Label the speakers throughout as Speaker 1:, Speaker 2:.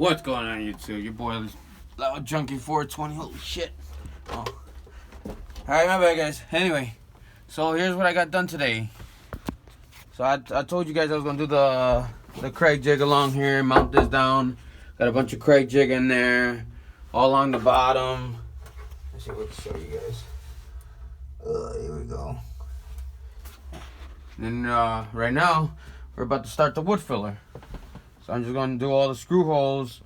Speaker 1: What's going on, YouTube? Your boy Loud Junkie 420. Holy shit. Oh. Alright, my bad, guys. Anyway, so here's what I got done today. So I told you guys I was going to do the Craig jig along here, mount this down. Got a bunch of Craig jig in there, all along the bottom. Let's see what to show you guys. Here we go. And then right now, we're about to start the wood filler. So I'm just going to do all the screw holes.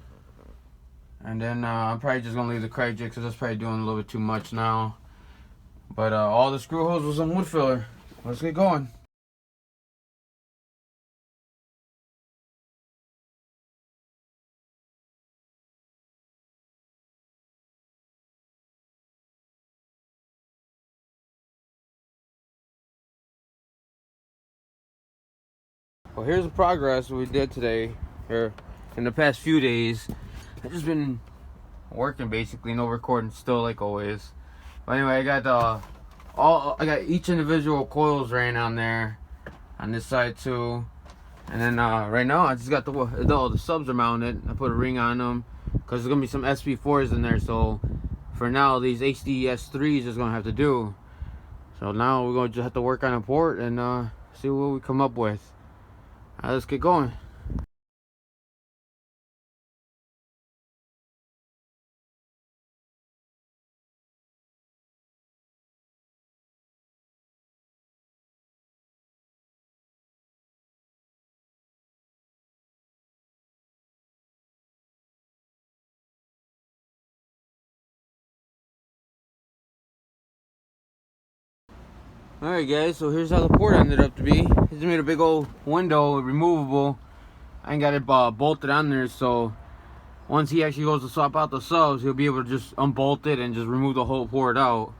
Speaker 1: And then I'm probably just going to leave the Craig jig because that's probably doing a little bit too much now. But all the screw holes with some wood filler. Let's get going. Well, here's the progress we did today, or in the past few days. I've just been working basically, no recording still like always. But anyway, I got each individual coils ran on there, on this side too. And then right now I just got the subs are mounted. I put a ring on them because there's gonna be some SP4s in there. So for now, these HDS3s is gonna have to do. So now we're gonna just have to work on a port and see what we come up with. Alright, let's get going. Alright guys, so here's how the port ended up to be. He's made a big old window, removable. I ain't got it bolted on there, so once he actually goes to swap out the subs, he'll be able to just unbolt it and just remove the whole port out.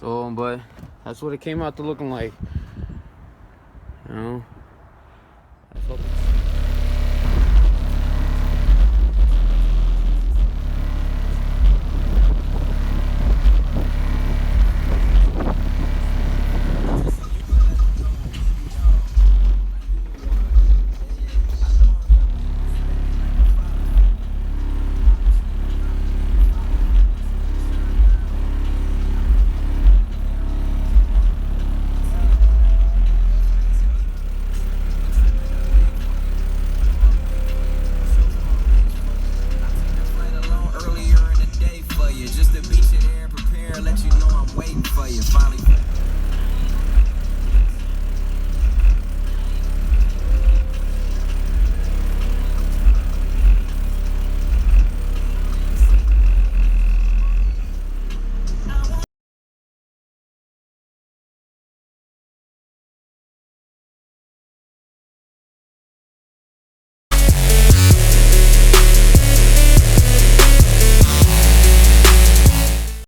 Speaker 1: So, but that's what it came out to looking like. You know.